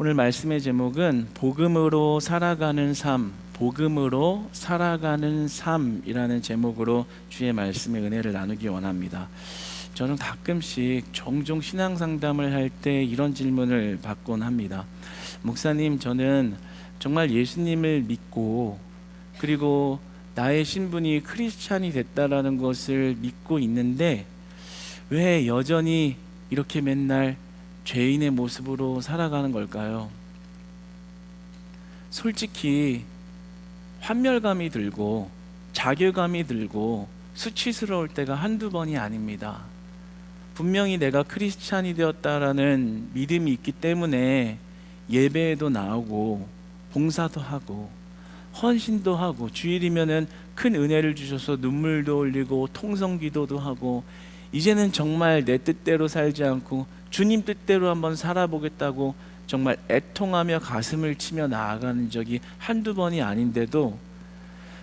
오늘 말씀의 제목은 복음으로 살아가는 삶, 복음으로 살아가는 삶이라는 제목으로 주의 말씀의 은혜를 나누기 원합니다. 저는 가끔씩 종종 신앙 상담을 할 때 이런 질문을 받곤 합니다. 목사님, 저는 정말 예수님을 믿고 그리고 나의 신분이 크리스찬이 됐다라는 것을 믿고 있는데 왜 여전히 이렇게 맨날 죄인의 모습으로 살아가는 걸까요? 솔직히 환멸감이 들고 자괴감이 들고 수치스러울 때가 한두 번이 아닙니다. 분명히 내가 크리스찬이 되었다라는 믿음이 있기 때문에 예배에도 나오고 봉사도 하고 헌신도 하고 주일이면은 큰 은혜를 주셔서 눈물도 흘리고 통성기도도 하고 이제는 정말 내 뜻대로 살지 않고 주님 뜻대로 한번 살아보겠다고 정말 애통하며 가슴을 치며 나아가는 적이 한두 번이 아닌데도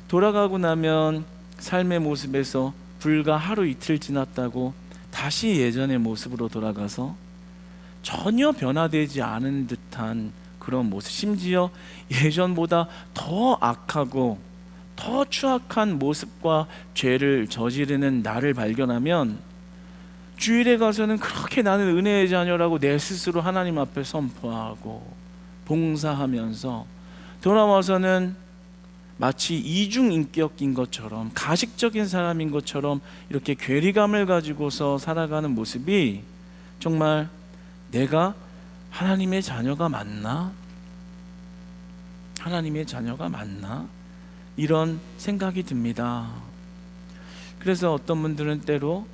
돌아가고 나면 삶의 모습에서 불과 하루 이틀 지났다고 다시 예전의 모습으로 돌아가서 전혀 변화되지 않은 듯한 그런 모습, 심지어 예전보다 더 악하고 더 추악한 모습과 죄를 저지르는 나를 발견하면 주일에 가서는 그렇게 나는 은혜의 자녀라고 내 스스로 하나님 앞에 선포하고 봉사하면서 돌아와서는 마치 이중인격인 것처럼 가식적인 사람인 것처럼 이렇게 괴리감을 가지고서 살아가는 모습이 정말 내가 하나님의 자녀가 맞나? 하나님의 자녀가 맞나? 이런 생각이 듭니다. 그래서 어떤 분들은 때로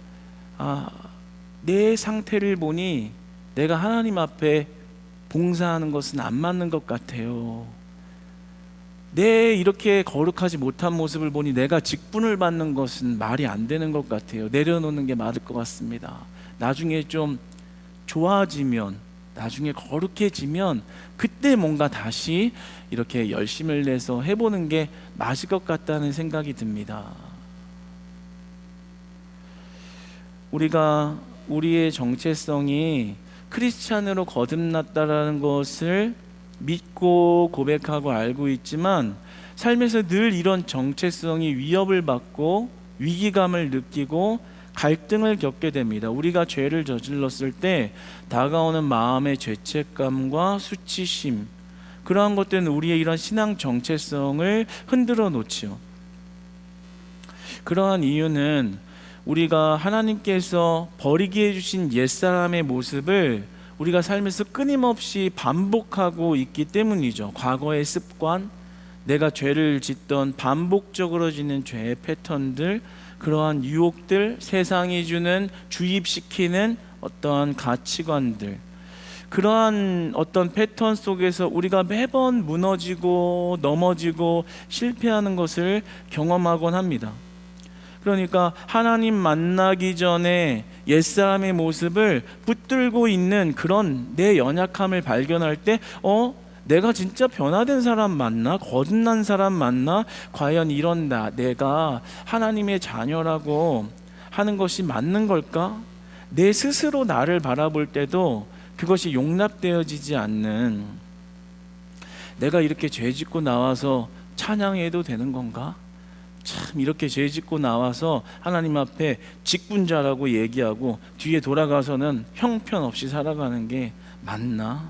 내 상태를 보니 내가 하나님 앞에 봉사하는 것은 안 맞는 것 같아요. 내 이렇게 거룩하지 못한 모습을 보니 내가 직분을 받는 것은 말이 안 되는 것 같아요. 내려놓는 게 맞을 것 같습니다. 나중에 좀 좋아지면, 나중에 거룩해지면 그때 뭔가 다시 이렇게 열심을 내서 해보는 게 맞을 것 같다는 생각이 듭니다. 우리가 우리의 정체성이 크리스찬으로 거듭났다라는 것을 믿고 고백하고 알고 있지만 삶에서 늘 이런 정체성이 위협을 받고 위기감을 느끼고 갈등을 겪게 됩니다. 우리가 죄를 저질렀을 때 다가오는 마음의 죄책감과 수치심, 그러한 것들은 우리의 이런 신앙 정체성을 흔들어 놓지요. 그러한 이유는 우리가 하나님께서 버리게 해주신 옛사람의 모습을 우리가 삶에서 끊임없이 반복하고 있기 때문이죠. 과거의 습관, 내가 죄를 짓던 반복적으로 짓는 죄의 패턴들, 그러한 유혹들, 세상이 주는 주입시키는 어떠한 가치관들, 그러한 어떤 패턴 속에서 우리가 매번 무너지고 넘어지고 실패하는 것을 경험하곤 합니다. 그러니까 하나님 만나기 전에 옛사람의 모습을 붙들고 있는 그런 내 연약함을 발견할 때 내가 진짜 변화된 사람 맞나? 거듭난 사람 맞나? 과연 이런 내가 하나님의 자녀라고 하는 것이 맞는 걸까? 내 스스로 나를 바라볼 때도 그것이 용납되어지지 않는, 내가 이렇게 죄 짓고 나와서 찬양해도 되는 건가? 참 이렇게 죄 짓고 나와서 하나님 앞에 직분자라고 얘기하고 뒤에 돌아가서는 형편없이 살아가는 게 맞나?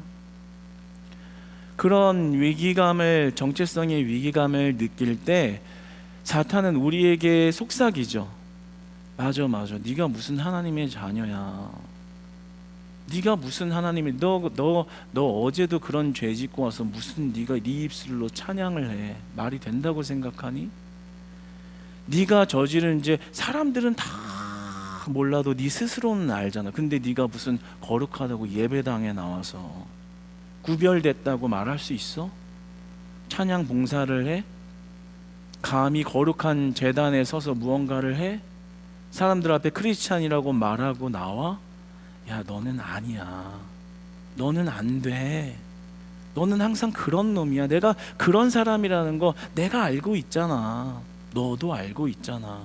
그런 위기감을, 정체성의 위기감을 느낄 때 사탄은 우리에게 속삭이죠. 맞아 네가 무슨 하나님의 자녀야. 네가 무슨 하나님이 너 어제도 그런 죄 짓고 와서 무슨 네가 네 입술로 찬양을 해. 말이 된다고 생각하니? 네가 저지른 죄 사람들은 다 몰라도 네 스스로는 알잖아. 근데 네가 무슨 거룩하다고 예배당에 나와서 구별됐다고 말할 수 있어? 찬양 봉사를 해? 감히 거룩한 제단에 서서 무언가를 해? 사람들 앞에 크리스찬이라고 말하고 나와? 야, 너는 아니야. 너는 안 돼. 너는 항상 그런 놈이야. 내가 그런 사람이라는 거 내가 알고 있잖아. 너도 알고 있잖아.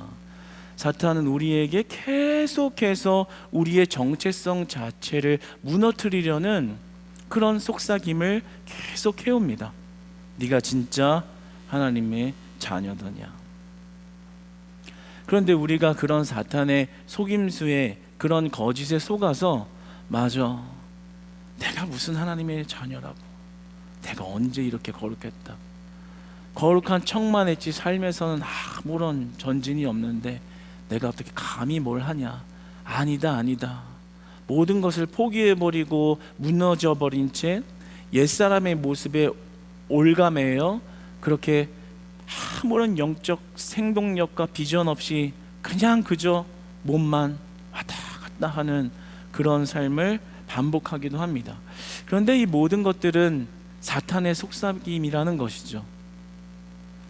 사탄은 우리에게 계속해서 우리의 정체성 자체를 무너뜨리려는 그런 속삭임을 계속 해옵니다. 네가 진짜 하나님의 자녀더냐. 그런데 우리가 그런 사탄의 속임수에, 그런 거짓에 속아서 맞아, 내가 무슨 하나님의 자녀라고, 내가 언제 이렇게 거룩했다, 거룩한 척만 했지 삶에서는 아무런 전진이 없는데 내가 어떻게 감히 뭘 하냐. 아니다. 모든 것을 포기해버리고 무너져버린 채 옛사람의 모습에 올가매여 그렇게 아무런 영적 생동력과 비전 없이 그냥 그저 몸만 왔다 갔다 하는 그런 삶을 반복하기도 합니다. 그런데 이 모든 것들은 사탄의 속삭임이라는 것이죠.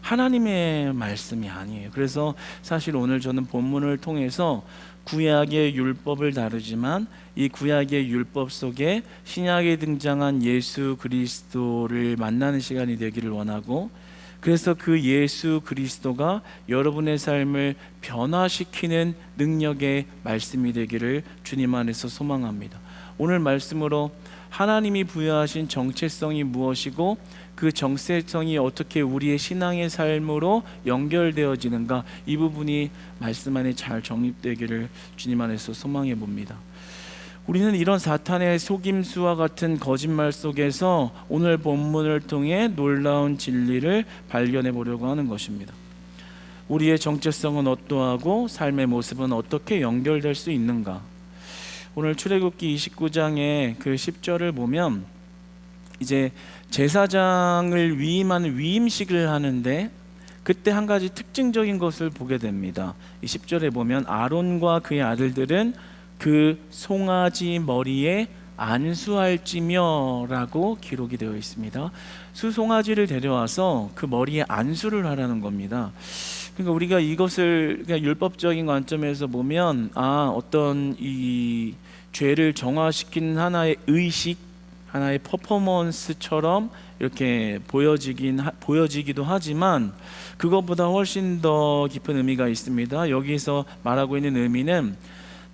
하나님의 말씀이 아니에요. 그래서 사실 오늘 저는 본문을 통해서 구약의 율법을 다루지만 이 구약의 율법 속에 신약에 등장한 예수 그리스도를 만나는 시간이 되기를 원하고, 그래서 그 예수 그리스도가 여러분의 삶을 변화시키는 능력의 말씀이 되기를 주님 안에서 소망합니다. 오늘 말씀으로 하나님이 부여하신 정체성이 무엇이고 그 정체성이 어떻게 우리의 신앙의 삶으로 연결되어지는가, 이 부분이 말씀 안에 잘 정립되기를 주님 안에서 소망해 봅니다. 우리는 이런 사탄의 속임수와 같은 거짓말 속에서 오늘 본문을 통해 놀라운 진리를 발견해 보려고 하는 것입니다. 우리의 정체성은 어떠하고 삶의 모습은 어떻게 연결될 수 있는가. 오늘 출애굽기 29장의 그 10절을 보면 이제 제사장을 위임하는 위임식을 하는데 그때 한 가지 특징적인 것을 보게 됩니다. 이 10절에 보면 아론과 그의 아들들은 그 송아지 머리에 안수할지며 라고 기록이 되어 있습니다. 수송아지를 데려와서 그 머리에 안수를 하라는 겁니다. 그러니까 우리가 이것을 그냥 율법적인 관점에서 보면 어떤 이 죄를 정화시키는 하나의 의식, 하나의 퍼포먼스처럼 이렇게 보여지기도 하지만 그것보다 훨씬 더 깊은 의미가 있습니다. 여기서 말하고 있는 의미는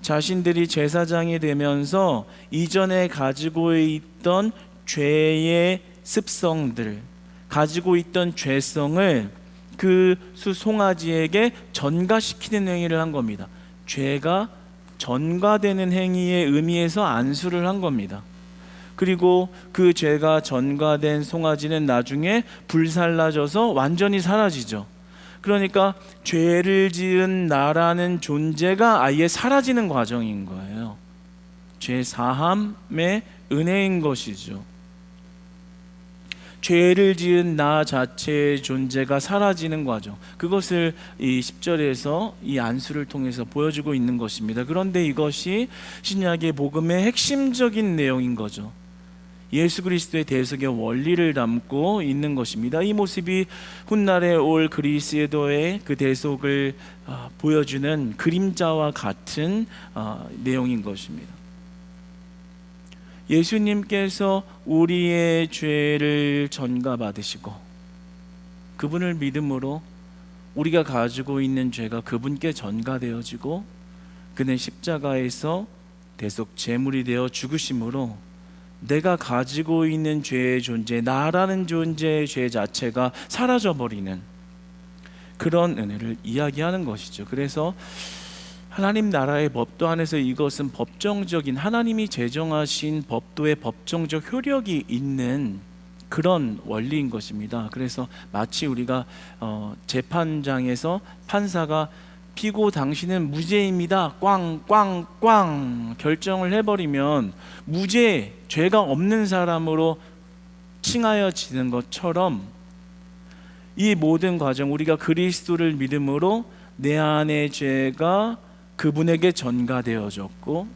자신들이 제사장이 되면서 이전에 가지고 있던 죄의 습성들, 가지고 있던 죄성을 그 수송아지에게 전가시키는 행위를 한 겁니다. 죄가 전가되는 행위의 의미에서 안수를 한 겁니다. 그리고 그 죄가 전가된 송아지는 나중에 불살라져서 완전히 사라지죠. 그러니까 죄를 지은 나라는 존재가 아예 사라지는 과정인 거예요. 죄 사함의 은혜인 것이죠. 죄를 지은 나 자체의 존재가 사라지는 과정, 그것을 이 10절에서 이 안수를 통해서 보여주고 있는 것입니다. 그런데 이것이 신약의 복음의 핵심적인 내용인 거죠. 예수 그리스도의 대속의 원리를 담고 있는 것입니다. 이 모습이 훗날에 올 그리스도의 그 대속을 보여주는 그림자와 같은 내용인 것입니다. 예수님께서 우리의 죄를 전가받으시고 그분을 믿음으로 우리가 가지고 있는 죄가 그분께 전가되어지고 그는 십자가에서 대속 제물이 되어 죽으심으로 내가 가지고 있는 죄의 존재, 나라는 존재의 죄 자체가 사라져버리는 그런 은혜를 이야기하는 것이죠. 그래서 하나님 나라의 법도 안에서 이것은 법정적인, 하나님이 제정하신 법도의 법정적 효력이 있는 그런 원리인 것입니다. 그래서 마치 우리가 재판장에서 판사가 피고 당신은 무죄입니다, 꽝꽝꽝 결정을 해버리면 무죄, 죄가 없는 사람으로 칭하여지는 것처럼 이 모든 과정, 우리가 그리스도를 믿음으로 내 안의 죄가 그분에게 전가되어졌고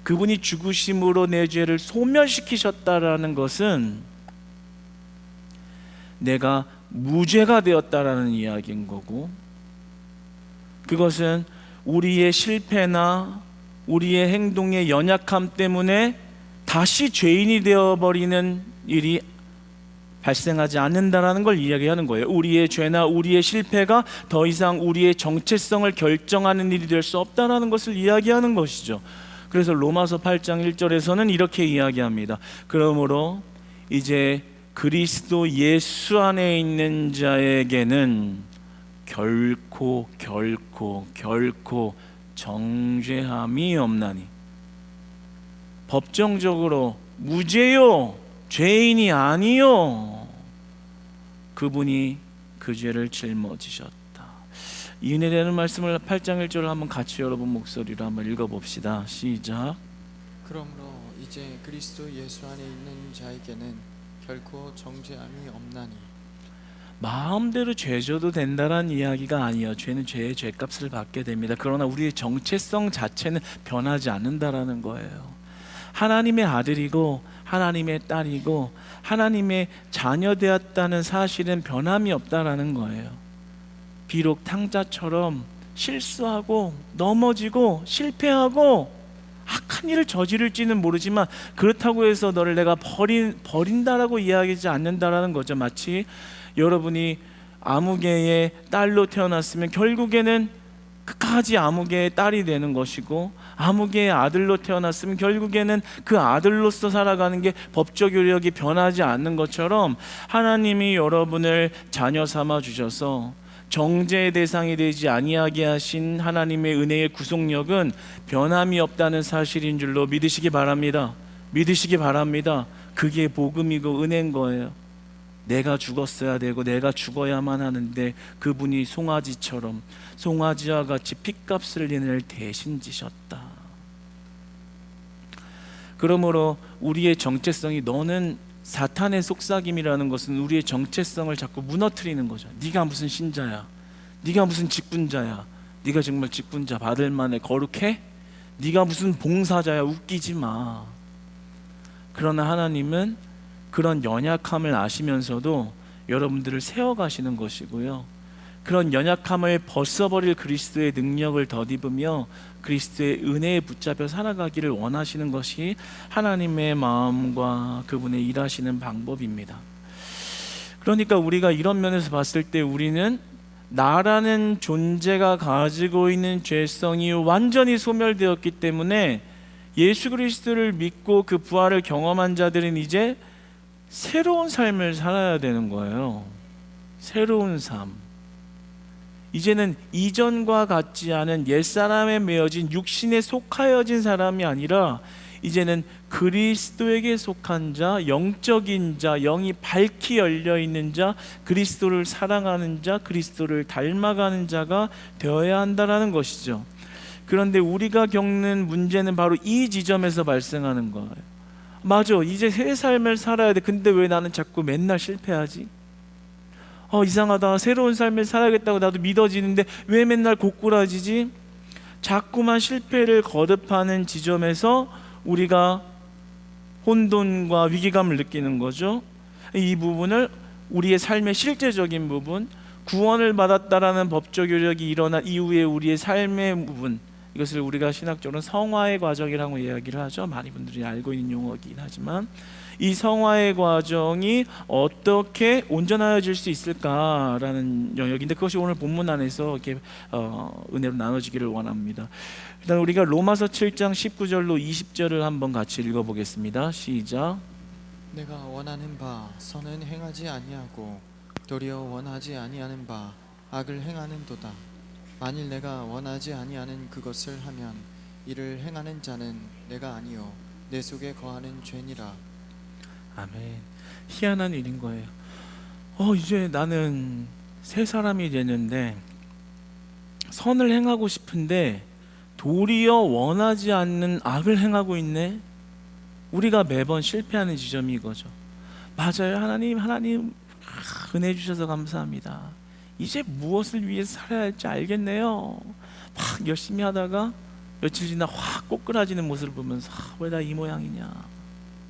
그분이 죽으심으로 내 죄를 소멸시키셨다라는 것은 내가 무죄가 되었다라는 이야기인 거고, 그것은 우리의 실패나 우리의 행동의 연약함 때문에 다시 죄인이 되어버리는 일이 발생하지 않는다라는 걸 이야기하는 거예요. 우리의 죄나 우리의 실패가 더 이상 우리의 정체성을 결정하는 일이 될 수 없다라는 것을 이야기하는 것이죠. 그래서 로마서 8장 1절에서는 이렇게 이야기합니다. 그러므로 이제 그리스도 예수 안에 있는 자에게는 결코 정죄함이 없나니. 법정적으로 무죄요, 죄인이 아니요, 그분이 그 죄를 짊어지셨다. 이 은혜되는 말씀을 8장 1절을 한번 같이 여러분 목소리로 한번 읽어봅시다. 시작. 그러므로 이제 그리스도 예수 안에 있는 자에게는 결코 정죄함이 없나니. 마음대로 죄 져도 된다라는 이야기가 아니에요. 죄는 죄의 죄값을 받게 됩니다. 그러나 우리의 정체성 자체는 변하지 않는다라는 거예요. 하나님의 아들이고 하나님의 딸이고 하나님의 자녀 되었다는 사실은 변함이 없다라는 거예요. 비록 탕자처럼 실수하고 넘어지고 실패하고 악한 일을 저지를지는 모르지만 그렇다고 해서 너를 내가 버린다라고 이야기하지 않는다라는 거죠. 마치 여러분이 아무개의 딸로 태어났으면 결국에는 끝까지 아무개의 딸이 되는 것이고, 아무개의 아들로 태어났으면 결국에는 그 아들로서 살아가는 게 법적 효력이 변하지 않는 것처럼 하나님이 여러분을 자녀 삼아 주셔서 정죄의 대상이 되지 아니하게 하신 하나님의 은혜의 구속력은 변함이 없다는 사실인 줄로 믿으시기 바랍니다. 믿으시기 바랍니다. 그게 복음이고 은혜인 거예요. 내가 죽었어야 되고 내가 죽어야만 하는데 그분이 송아지처럼, 송아지와 같이 핏값을 내낼 대신 지셨다. 그러므로 우리의 정체성이, 너는 사탄의 속삭임이라는 것은 우리의 정체성을 자꾸 무너뜨리는 거죠. 네가 무슨 신자야, 네가 무슨 직분자야, 네가 정말 직분자 받을 만해, 거룩해? 네가 무슨 봉사자야, 웃기지 마. 그러나 하나님은 그런 연약함을 아시면서도 여러분들을 세워가시는 것이고요, 그런 연약함을 벗어버릴 그리스도의 능력을 덧입으며 그리스도의 은혜에 붙잡혀 살아가기를 원하시는 것이 하나님의 마음과 그분의 일하시는 방법입니다. 그러니까 우리가 이런 면에서 봤을 때 우리는 나라는 존재가 가지고 있는 죄성이 완전히 소멸되었기 때문에 예수 그리스도를 믿고 그 부활을 경험한 자들은 이제 새로운 삶을 살아야 되는 거예요. 새로운 삶. 이제는 이전과 같지 않은 옛사람에 매어진 육신에 속하여진 사람이 아니라 이제는 그리스도에게 속한 자, 영적인 자, 영이 밝히 열려있는 자, 그리스도를 사랑하는 자, 그리스도를 닮아가는 자가 되어야 한다는 것이죠. 그런데 우리가 겪는 문제는 바로 이 지점에서 발생하는 거예요. 맞아, 이제 새 삶을 살아야 돼. 근데 왜 나는 자꾸 맨날 실패하지? 이상하다. 새로운 삶을 살아야겠다고 나도 믿어지는데 왜 맨날 고꾸라지지? 자꾸만 실패를 거듭하는 지점에서 우리가 혼돈과 위기감을 느끼는 거죠. 이 부분을 우리의 삶의 실제적인 부분, 구원을 받았다라는 법적 효력이 일어난 이후에 우리의 삶의 부분, 이것을 우리가 신학적으로 성화의 과정이라고 이야기를 하죠. 많은 분들이 알고 있는 용어이긴 하지만 이 성화의 과정이 어떻게 온전하여질 수 있을까라는 영역인데, 그것이 오늘 본문 안에서 이렇게 은혜로 나눠지기를 원합니다. 일단 우리가 로마서 7장 19절로 20절을 한번 같이 읽어보겠습니다. 시작. 내가 원하는 바 선은 행하지 아니하고 도리어 원하지 아니하는 바 악을 행하는도다. 만일 내가 원하지 아니하는 그것을 하면 이를 행하는 자는 내가 아니요 내 속에 거하는 죄니라. 아멘. 희한한 일인 거예요. 이제 나는 새 사람이 되는데 선을 행하고 싶은데 도리어 원하지 않는 악을 행하고 있네. 우리가 매번 실패하는 지점이 이거죠. 맞아요. 하나님 은혜 주셔서 감사합니다. 이제 무엇을 위해서 살아야 할지 알겠네요. 막 열심히 하다가 며칠 지나 확 꼬꾸라지는 모습을 보면서 왜 나 이 모양이냐,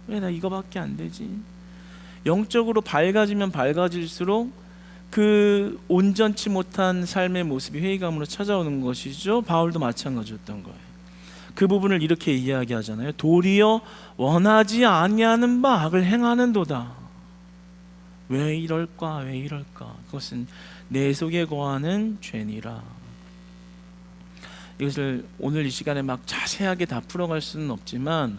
왜 나 이거밖에 안 되지? 영적으로 밝아지면 밝아질수록 그 온전치 못한 삶의 모습이 회의감으로 찾아오는 것이죠. 바울도 마찬가지였던 거예요. 그 부분을 이렇게 이야기하잖아요. 도리어 원하지 아니하는 바 악을 행하는도다. 왜 이럴까, 왜 이럴까? 그것은 내 속에 거하는 죄니라. 이것을 오늘 이 시간에 막 자세하게 다 풀어갈 수는 없지만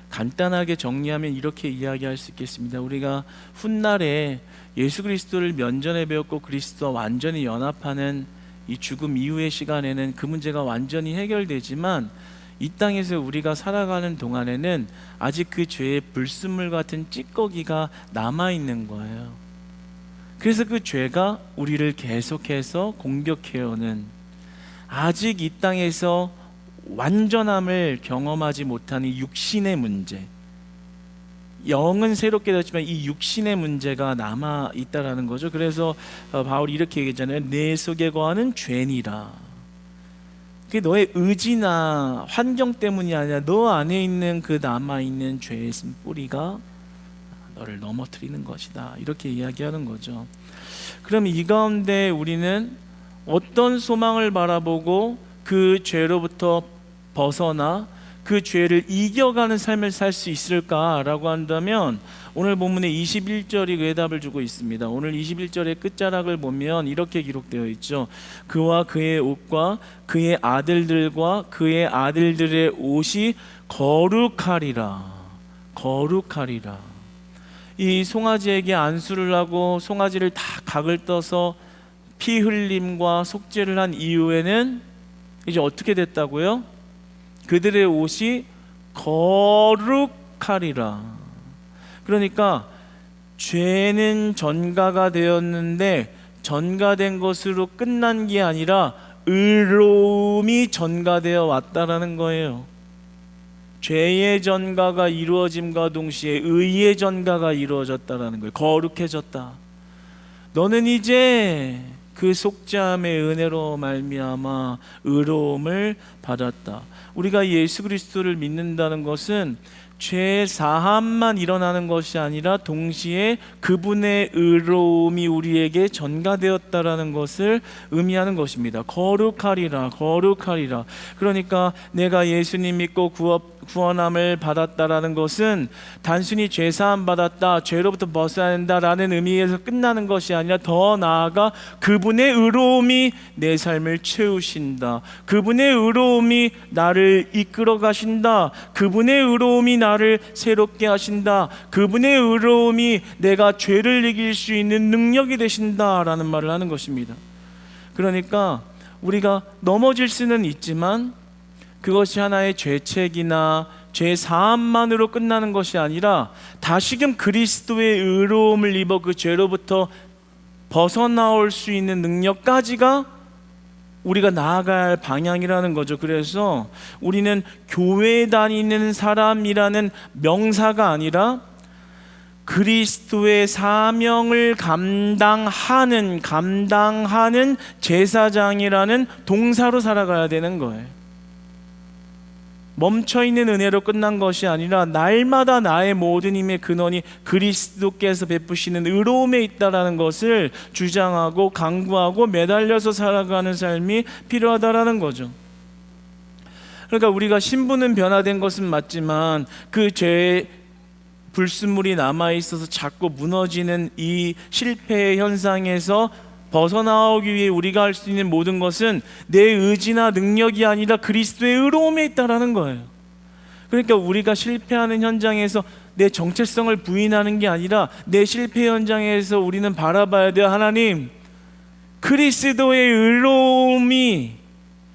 간단하게 정리하면 이렇게 이야기할 수 있겠습니다. 우리가 훗날에 예수 그리스도를 면전에 배웠고 그리스도와 완전히 연합하는 이 죽음 이후의 시간에는 그 문제가 완전히 해결되지만 이 땅에서 우리가 살아가는 동안에는 아직 그 죄의 불순물 같은 찌꺼기가 남아있는 거예요. 그래서 그 죄가 우리를 계속해서 공격해오는, 아직 이 땅에서 완전함을 경험하지 못하는 육신의 문제, 영은 새롭게 되었지만 이 육신의 문제가 남아 있다라는 거죠. 그래서 바울이 이렇게 얘기했잖아요. 내 속에 거하는 죄니라. 그게 너의 의지나 환경 때문이 아니라 너 안에 있는 그 남아있는 죄의 뿌리가 너를 넘어뜨리는 것이다, 이렇게 이야기하는 거죠. 그럼 이 가운데 우리는 어떤 소망을 바라보고 그 죄로부터 벗어나 그 죄를 이겨가는 삶을 살 수 있을까라고 한다면 오늘 본문의 21절이 그 해답을 주고 있습니다. 오늘 21절의 끝자락을 보면 이렇게 기록되어 있죠. 그와 그의 옷과 그의 아들들과 그의 아들들의 옷이 거룩하리라. 거룩하리라. 이 송아지에게 안수를 하고 송아지를 다 각을 떠서 피 흘림과 속죄를 한 이후에는 이제 어떻게 됐다고요? 그들의 옷이 거룩하리라. 그러니까 죄는 전가가 되었는데 전가된 것으로 끝난 게 아니라 의로움이 전가되어 왔다라는 거예요. 죄의 전가가 이루어짐과 동시에 의의 전가가 이루어졌다라는 거예요. 거룩해졌다. 너는 이제 그 속죄함의 은혜로 말미암아 의로움을 받았다. 우리가 예수 그리스도를 믿는다는 것은 죄 사함만 일어나는 것이 아니라 동시에 그분의 의로움이 우리에게 전가되었다라는 것을 의미하는 것입니다. 거룩하리라, 거룩하리라. 그러니까 내가 예수님 믿고 구원함을 받았다라는 것은 단순히 죄 사함 받았다, 죄로부터 벗어야 된다라는 의미에서 끝나는 것이 아니라 더 나아가 그분의 의로움이 내 삶을 채우신다. 그분의 의로움이 나를 이끌어 가신다. 그분의 의로움이 나를 새롭게 하신다. 그분의 의로움이 내가 죄를 이길 수 있는 능력이 되신다라는 말을 하는 것입니다. 그러니까 우리가 넘어질 수는 있지만 그것이 하나의 죄책이나 죄 사함만으로 끝나는 것이 아니라 다시금 그리스도의 의로움을 입어 그 죄로부터 벗어나올 수 있는 능력까지가 우리가 나아가야 할 방향이라는 거죠. 그래서 우리는 교회에 다니는 사람이라는 명사가 아니라 그리스도의 사명을 감당하는 제사장이라는 동사로 살아가야 되는 거예요. 멈춰있는 은혜로 끝난 것이 아니라 날마다 나의 모든 힘의 근원이 그리스도께서 베푸시는 의로움에 있다라는 것을 주장하고 강구하고 매달려서 살아가는 삶이 필요하다라는 거죠. 그러니까 우리가 신분은 변화된 것은 맞지만 그 죄의 불순물이 남아있어서 자꾸 무너지는 이 실패의 현상에서 벗어나오기 위해 우리가 할 수 있는 모든 것은 내 의지나 능력이 아니라 그리스도의 의로움에 있다라는 거예요. 그러니까 우리가 실패하는 현장에서 내 정체성을 부인하는 게 아니라 내 실패 현장에서 우리는 바라봐야 돼요. 하나님, 그리스도의 의로움이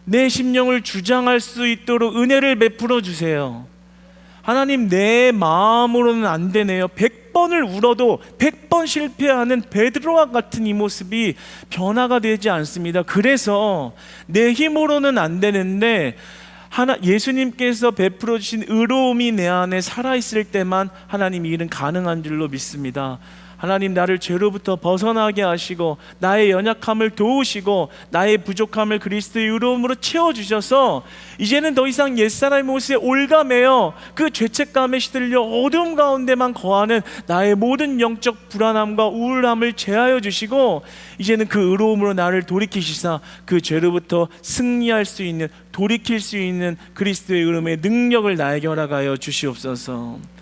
내 심령을 주장할 수 있도록 은혜를 베풀어 주세요. 하나님, 내 마음으로는 안 되네요. 100번을 울어도 100번 실패하는 베드로와 같은 이 모습이 변화가 되지 않습니다. 그래서 내 힘으로는 안 되는데 예수님께서 베풀어 주신 의로움이 내 안에 살아있을 때만 하나님 이 일은 가능한 줄로 믿습니다. 하나님, 나를 죄로부터 벗어나게 하시고 나의 연약함을 도우시고 나의 부족함을 그리스도의 의로움으로 채워주셔서 이제는 더 이상 옛사람의 모습에 올가매어 그 죄책감에 시들려 어두움 가운데만 거하는 나의 모든 영적 불안함과 우울함을 제하여 주시고 이제는 그 의로움으로 나를 돌이키시사 그 죄로부터 승리할 수 있는, 돌이킬 수 있는 그리스도의 의로움의 능력을 나에게 허락하여 주시옵소서.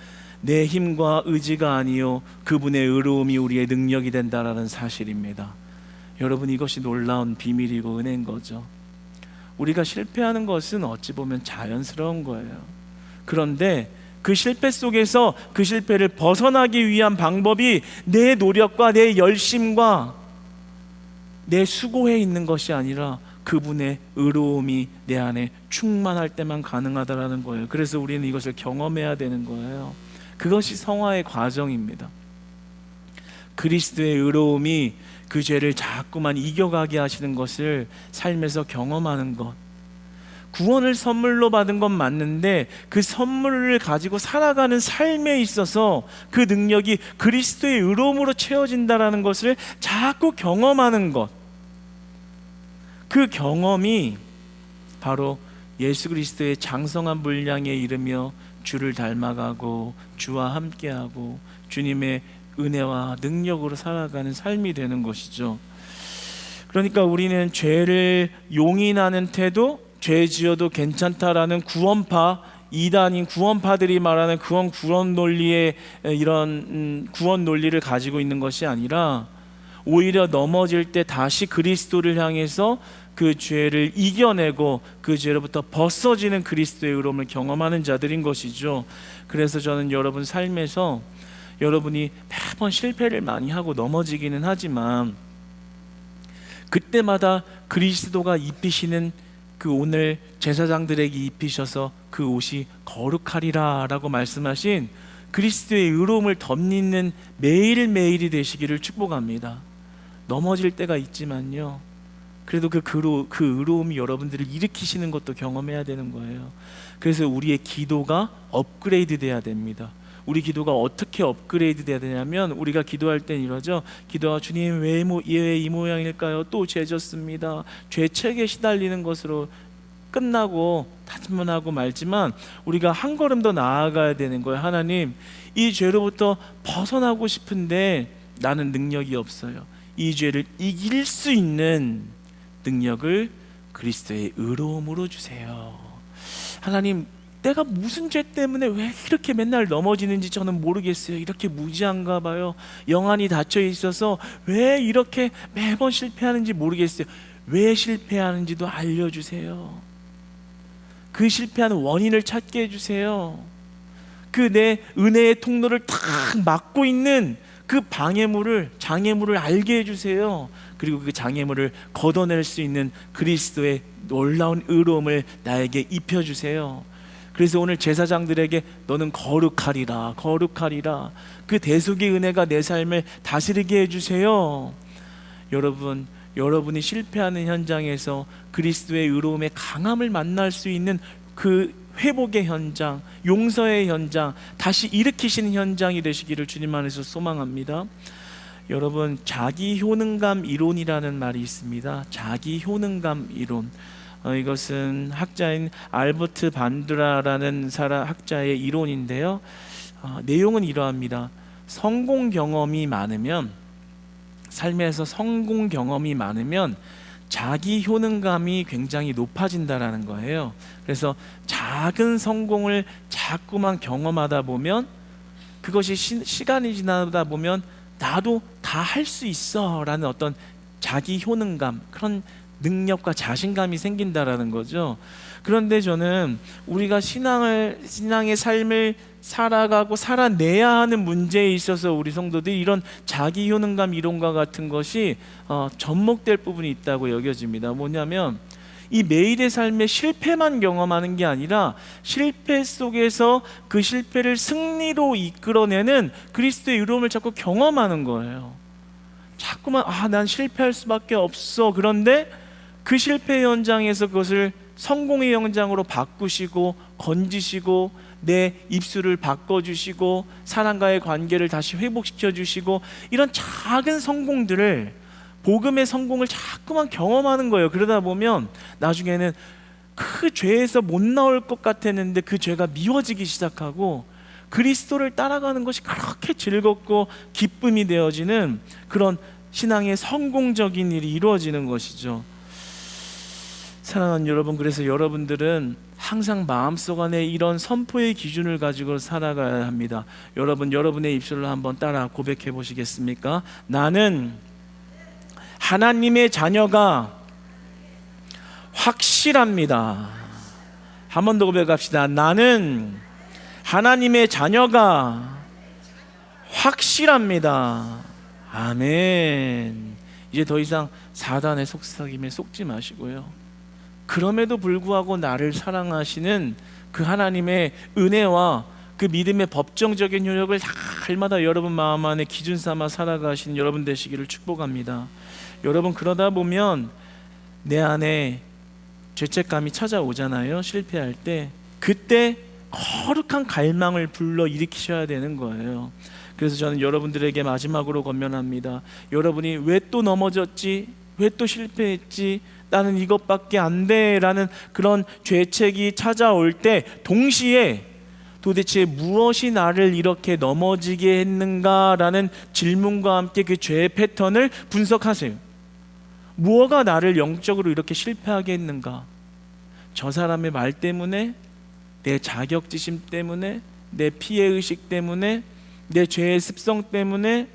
내 힘과 의지가 아니요 그분의 의로움이 우리의 능력이 된다라는 사실입니다. 여러분, 이것이 놀라운 비밀이고 은혜인 거죠. 우리가 실패하는 것은 어찌 보면 자연스러운 거예요. 그런데 그 실패 속에서 그 실패를 벗어나기 위한 방법이 내 노력과 내 열심과 내 수고에 있는 것이 아니라 그분의 의로움이 내 안에 충만할 때만 가능하다라는 거예요. 그래서 우리는 이것을 경험해야 되는 거예요. 그것이 성화의 과정입니다. 그리스도의 의로움이 그 죄를 자꾸만 이겨가게 하시는 것을 삶에서 경험하는 것. 구원을 선물로 받은 건 맞는데 그 선물을 가지고 살아가는 삶에 있어서 그 능력이 그리스도의 의로움으로 채워진다라는 것을 자꾸 경험하는 것. 그 경험이 바로 예수 그리스도의 장성한 분량에 이르며 주를 닮아가고 주와 함께하고 주님의 은혜와 능력으로 살아가는 삶이 되는 것이죠. 그러니까 우리는 죄를 용인하는 태도, 죄 지어도 괜찮다라는 구원파, 이단인 구원파들이 말하는 그런 구원 논리의 이런 구원 논리를 가지고 있는 것이 아니라 오히려 넘어질 때 다시 그리스도를 향해서 그 죄를 이겨내고 그 죄로부터 벗어지는 그리스도의 의로움을 경험하는 자들인 것이죠. 그래서 저는 여러분 삶에서 여러분이 매번 실패를 많이 하고 넘어지기는 하지만 그때마다 그리스도가 입히시는 그 오늘 제사장들에게 입히셔서 그 옷이 거룩하리라 라고 말씀하신 그리스도의 의로움을 덧입는 매일매일이 되시기를 축복합니다. 넘어질 때가 있지만요, 그래도 그 의로움이 여러분들을 일으키시는 것도 경험해야 되는 거예요. 그래서 우리의 기도가 업그레이드 돼야 됩니다. 우리 기도가 어떻게 업그레이드 돼야 되냐면, 우리가 기도할 땐 이러죠. 기도가 주님 왜 이 모양일까요? 또 죄졌습니다. 죄책에 시달리는 것으로 끝나고 다짐하고 말지만 우리가 한 걸음 더 나아가야 되는 거예요. 하나님, 이 죄로부터 벗어나고 싶은데 나는 능력이 없어요. 이 죄를 이길 수 있는 능력을 그리스도의 의로움으로 주세요. 하나님, 내가 무슨 죄 때문에 왜 이렇게 맨날 넘어지는지 저는 모르겠어요. 이렇게 무지한가 봐요. 영안이 닫혀 있어서 왜 이렇게 매번 실패하는지 모르겠어요. 왜 실패하는지도 알려주세요. 그 실패하는 원인을 찾게 해주세요. 그 내 은혜의 통로를 탁 막고 있는 그 장애물을 알게 해주세요. 그리고 그 장애물을 걷어낼 수 있는 그리스도의 놀라운 의로움을 나에게 입혀주세요. 그래서 오늘 제사장들에게 너는 거룩하리라, 거룩하리라, 그 대속의 은혜가 내 삶을 다스리게 해주세요. 여러분이 실패하는 현장에서 그리스도의 의로움의 강함을 만날 수 있는 그 회복의 현장, 용서의 현장, 다시 일으키시는 현장이 되시기를 주님 안에서 소망합니다. 여러분, 자기 효능감 이론이라는 말이 있습니다. 자기 효능감 이론. 이것은 학자인 알버트 반두라라는 학자의 이론인데요. 내용은 이러합니다. 성공 경험이 많으면, 삶에서 성공 경험이 많으면 자기 효능감이 굉장히 높아진다라는 거예요. 그래서 작은 성공을 자꾸만 경험하다 보면 그것이 시간이 지나다 보면 나도 다 할 수 있어 라는 어떤 자기 효능감, 그런 능력과 자신감이 생긴다라는 거죠. 그런데 저는 우리가 신앙의 삶을 살아가고 살아내야 하는 문제에 있어서 우리 성도들이 이런 자기 효능감 이론과 같은 것이 접목될 부분이 있다고 여겨집니다. 뭐냐면 이 매일의 삶에 실패만 경험하는 게 아니라 실패 속에서 그 실패를 승리로 이끌어내는 그리스도의 의로움을 자꾸 경험하는 거예요. 자꾸만 난 실패할 수밖에 없어. 그런데 그 실패 현장에서 그것을 성공의 현장으로 바꾸시고 건지시고 내 입술을 바꿔주시고 사람과의 관계를 다시 회복시켜주시고, 이런 작은 성공들을, 복음의 성공을 자꾸만 경험하는 거예요. 그러다 보면 나중에는 그 죄에서 못 나올 것 같았는데 그 죄가 미워지기 시작하고 그리스도를 따라가는 것이 그렇게 즐겁고 기쁨이 되어지는 그런 신앙의 성공적인 일이 이루어지는 것이죠. 사랑하는 여러분, 그래서 여러분들은 항상 마음속 안에 이런 선포의 기준을 가지고 살아가야 합니다. 여러분의 입술로 한번 따라 고백해 보시겠습니까? 나는 하나님의 자녀가 확실합니다. 한 번 더 고백합시다. 나는 하나님의 자녀가 확실합니다. 아멘. 이제 더 이상 사단의 속삭임에 속지 마시고요. 그럼에도 불구하고 나를 사랑하시는 그 하나님의 은혜와 그 믿음의 법정적인 효력을 날마다 여러분 마음 안에 기준 삼아 살아가시는 여러분 되시기를 축복합니다. 여러분, 그러다 보면 내 안에 죄책감이 찾아오잖아요. 실패할 때. 그때 거룩한 갈망을 불러 일으키셔야 되는 거예요. 그래서 저는 여러분들에게 마지막으로 권면합니다. 여러분이 왜 또 넘어졌지? 왜 또 실패했지? 나는 이것밖에 안 돼 라는 그런 죄책이 찾아올 때 동시에 도대체 무엇이 나를 이렇게 넘어지게 했는가 라는 질문과 함께 그 죄의 패턴을 분석하세요. 무엇가 나를 영적으로 이렇게 실패하게 했는가? 저 사람의 말 때문에, 내 자격지심 때문에, 내 피해의식 때문에, 내 죄의 습성 때문에,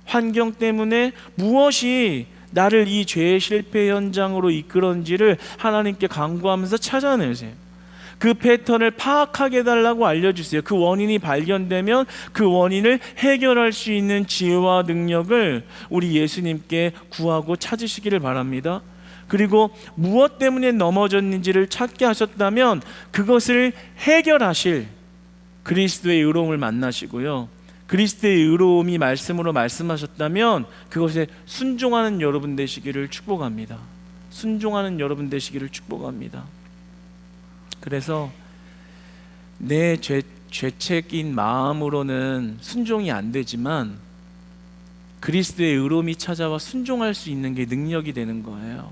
환경 때문에 무엇이 나를 이 죄의 실패 현장으로 이끌었는지를 하나님께 간구하면서 찾아내세요. 그 패턴을 파악하게 해달라고 알려주세요. 그 원인이 발견되면 그 원인을 해결할 수 있는 지혜와 능력을 우리 예수님께 구하고 찾으시기를 바랍니다. 그리고 무엇 때문에 넘어졌는지를 찾게 하셨다면 그것을 해결하실 그리스도의 의로움을 만나시고요, 그리스도의 의로움이 말씀으로 말씀하셨다면 그것에 순종하는 여러분 되시기를 축복합니다. 순종하는 여러분 되시기를 축복합니다. 그래서 내 죄책인 마음으로는 순종이 안 되지만 그리스도의 의로움이 찾아와 순종할 수 있는 게 능력이 되는 거예요.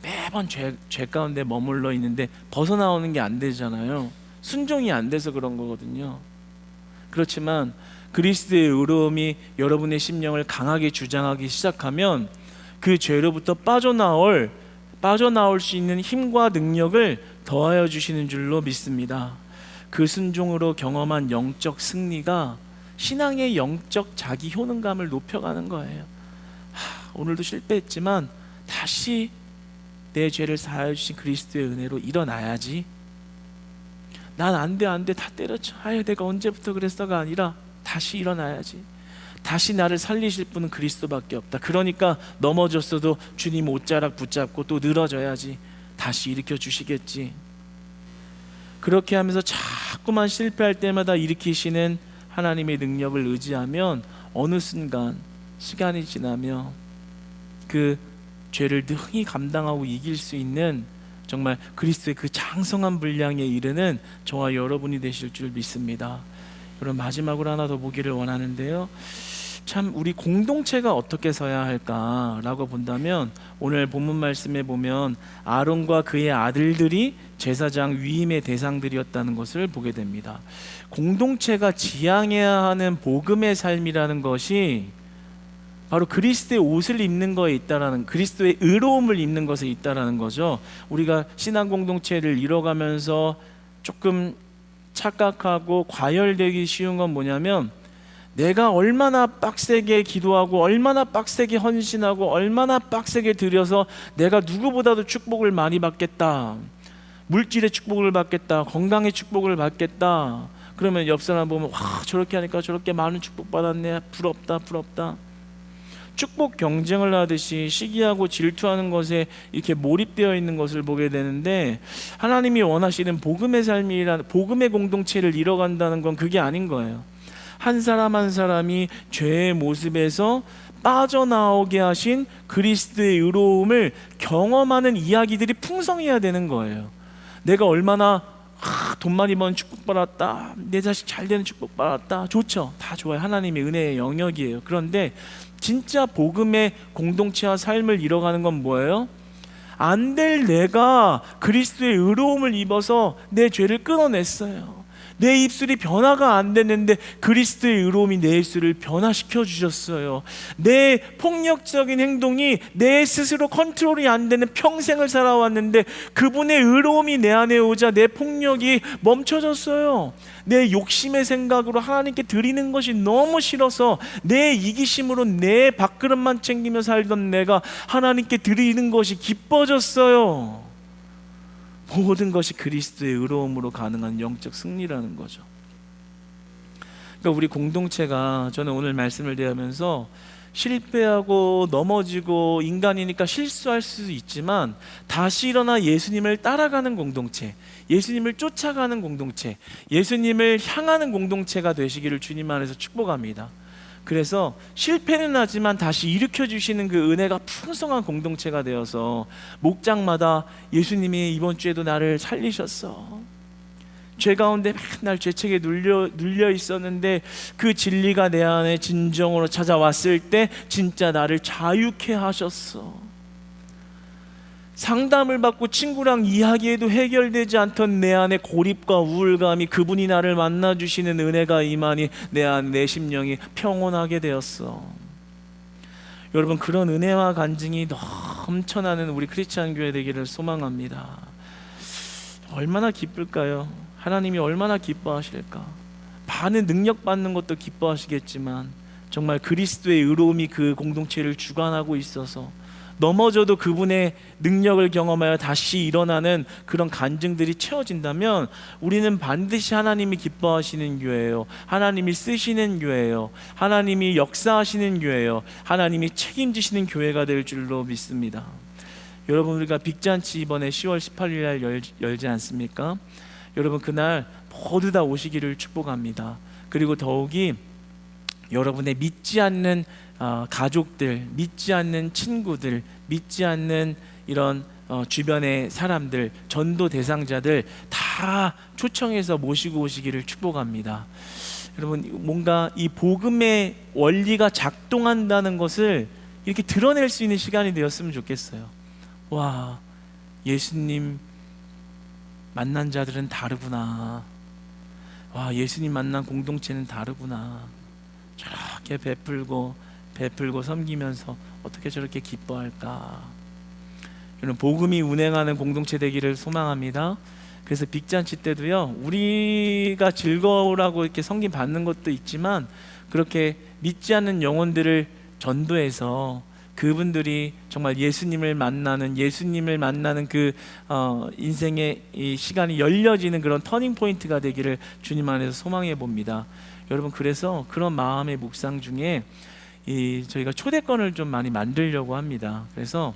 매번 죄 가운데 머물러 있는데 벗어나오는 게 안 되잖아요. 순종이 안 돼서 그런 거거든요. 그렇지만 그리스도의 의로움이 여러분의 심령을 강하게 주장하기 시작하면 그 죄로부터 빠져나올 수 있는 힘과 능력을 더하여 주시는 줄로 믿습니다. 그 순종으로 경험한 영적 승리가 신앙의 영적 자기 효능감을 높여가는 거예요. 오늘도 실패했지만 다시 내 죄를 사하여 주신 그리스도의 은혜로 일어나야지. 난 안 돼 다 때려쳐. 내가 언제부터 그랬어가 아니라 다시 일어나야지. 다시 나를 살리실 분은 그리스도밖에 없다. 그러니까 넘어졌어도 주님 옷자락 붙잡고 또 늘어져야지. 다시 일으켜 주시겠지. 그렇게 하면서 자꾸만 실패할 때마다 일으키시는 하나님의 능력을 의지하면 어느 순간 시간이 지나며 그 죄를 능히 감당하고 이길 수 있는 정말 그리스도의 그 장성한 분량에 이르는 저와 여러분이 되실 줄 믿습니다. 여러분, 마지막으로 하나 더 보기를 원하는데요, 참 우리 공동체가 어떻게 서야 할까라고 본다면 오늘 본문 말씀에 보면 아론과 그의 아들들이 제사장 위임의 대상들이었다는 것을 보게 됩니다. 공동체가 지향해야 하는 복음의 삶이라는 것이 바로 그리스도의 옷을 입는 것에 있다라는, 그리스도의 의로움을 입는 것에 있다라는 거죠. 우리가 신앙 공동체를 이뤄가면서 조금 착각하고 과열되기 쉬운 건 뭐냐면, 내가 얼마나 빡세게 기도하고 얼마나 빡세게 헌신하고 얼마나 빡세게 드려서 내가 누구보다도 축복을 많이 받겠다, 물질의 축복을 받겠다, 건강의 축복을 받겠다. 그러면 옆 사람 보면 와, 저렇게 하니까 저렇게 많은 축복 받았네, 부럽다. 축복 경쟁을 하듯이 시기하고 질투하는 것에 이렇게 몰입되어 있는 것을 보게 되는데, 하나님이 원하시는 복음의 삶이라는, 복음의 공동체를 이뤄간다는 건 그게 아닌 거예요. 한 사람 한 사람이 죄의 모습에서 빠져나오게 하신 그리스도의 의로움을 경험하는 이야기들이 풍성해야 되는 거예요. 내가 얼마나 돈 많이 번 축복받았다, 내 자식 잘 되는 축복받았다, 좋죠. 다 좋아요. 하나님의 은혜의 영역이에요. 그런데 진짜 복음의 공동체와 삶을 이뤄가는 건 뭐예요? 안 될 내가 그리스도의 의로움을 입어서 내 죄를 끊어냈어요. 내 입술이 변화가 안 됐는데 그리스도의 의로움이 내 입술을 변화시켜 주셨어요. 내 폭력적인 행동이 내 스스로 컨트롤이 안 되는 평생을 살아왔는데 그분의 의로움이 내 안에 오자 내 폭력이 멈춰졌어요. 내 욕심의 생각으로 하나님께 드리는 것이 너무 싫어서 내 이기심으로 내 밥그릇만 챙기며 살던 내가 하나님께 드리는 것이 기뻐졌어요. 모든 것이 그리스도의 의로움으로 가능한 영적 승리라는 거죠. 그러니까 우리 공동체가, 저는 오늘 말씀을 대하면서 실패하고 넘어지고 인간이니까 실수할 수 있지만 다시 일어나 예수님을 따라가는 공동체, 예수님을 쫓아가는 공동체, 예수님을 향하는 공동체가 되시기를 주님 안에서 축복합니다. 그래서 실패는 하지만 다시 일으켜 주시는 그 은혜가 풍성한 공동체가 되어서 목장마다 예수님이 이번 주에도 나를 살리셨어, 죄 가운데 맨날 죄책에 눌려 있었는데 그 진리가 내 안에 진정으로 찾아왔을 때 진짜 나를 자유케 하셨어, 상담을 받고 친구랑 이야기해도 해결되지 않던 내 안의 고립과 우울감이 그분이 나를 만나주시는 은혜가 임하니 내 심령이 평온하게 되었어. 여러분, 그런 은혜와 간증이 넘쳐나는 우리 크리스찬 교회 되기를 소망합니다. 얼마나 기쁠까요? 하나님이 얼마나 기뻐하실까? 많은 능력 받는 것도 기뻐하시겠지만 정말 그리스도의 의로움이 그 공동체를 주관하고 있어서 넘어져도 그분의 능력을 경험하여 다시 일어나는 그런 간증들이 채워진다면 우리는 반드시 하나님이 기뻐하시는 교회예요, 하나님이 쓰시는 교회예요, 하나님이 역사하시는 교회예요, 하나님이 책임지시는 교회가 될 줄로 믿습니다. 여러분, 우리가 빅잔치 이번에 10월 18일 날 열지 않습니까? 여러분, 그날 모두 다 오시기를 축복합니다. 그리고 더욱이 여러분의 믿지 않는 가족들, 믿지 않는 친구들, 믿지 않는 이런 주변의 사람들, 전도 대상자들 다 초청해서 모시고 오시기를 축복합니다. 여러분, 뭔가 이 복음의 원리가 작동한다는 것을 이렇게 드러낼 수 있는 시간이 되었으면 좋겠어요. 와, 예수님 만난 자들은 다르구나. 와, 예수님 만난 공동체는 다르구나. 저렇게 베풀고 섬기면서 어떻게 저렇게 기뻐할까. 여러분, 복음이 운행하는 공동체 되기를 소망합니다. 그래서 빅잔치 때도요, 우리가 즐거우라고 이렇게 섬김 받는 것도 있지만 그렇게 믿지 않는 영혼들을 전도해서 그분들이 정말 예수님을 만나는 그 인생의 이 시간이 열려지는 그런 터닝 포인트가 되기를 주님 안에서 소망해 봅니다. 여러분, 그래서 그런 마음의 묵상 중에 저희가 초대권을 좀 많이 만들려고 합니다. 그래서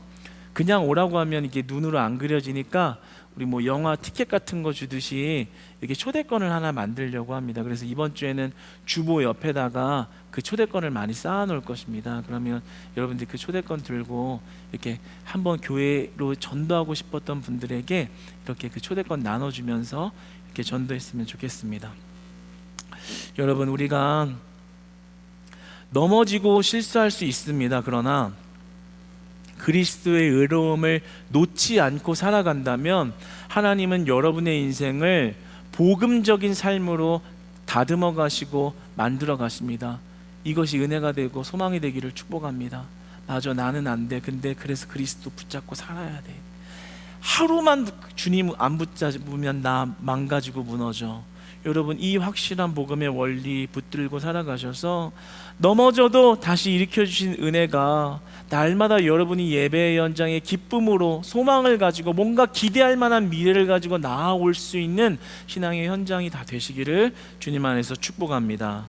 그냥 오라고 하면 이게 눈으로 안 그려지니까 우리 뭐 영화 티켓 같은 거 주듯이 이렇게 초대권을 하나 만들려고 합니다. 그래서 이번 주에는 주보 옆에다가 그 초대권을 많이 쌓아 놓을 것입니다. 그러면 여러분들이 그 초대권 들고 이렇게 한번 교회로 전도하고 싶었던 분들에게 이렇게 그 초대권 나눠주면서 이렇게 전도했으면 좋겠습니다. 여러분, 우리가 넘어지고 실수할 수 있습니다. 그러나 그리스도의 의로움을 놓지 않고 살아간다면 하나님은 여러분의 인생을 복음적인 삶으로 다듬어 가시고 만들어 가십니다. 이것이 은혜가 되고 소망이 되기를 축복합니다. 맞아, 나는 안 돼. 근데 그래서 그리스도 붙잡고 살아야 돼. 하루만 주님 안 붙잡으면 나 망가지고 무너져. 여러분, 이 확실한 복음의 원리 붙들고 살아가셔서 넘어져도 다시 일으켜주신 은혜가 날마다 여러분이 예배의 현장에 기쁨으로 소망을 가지고 뭔가 기대할 만한 미래를 가지고 나아올 수 있는 신앙의 현장이 다 되시기를 주님 안에서 축복합니다.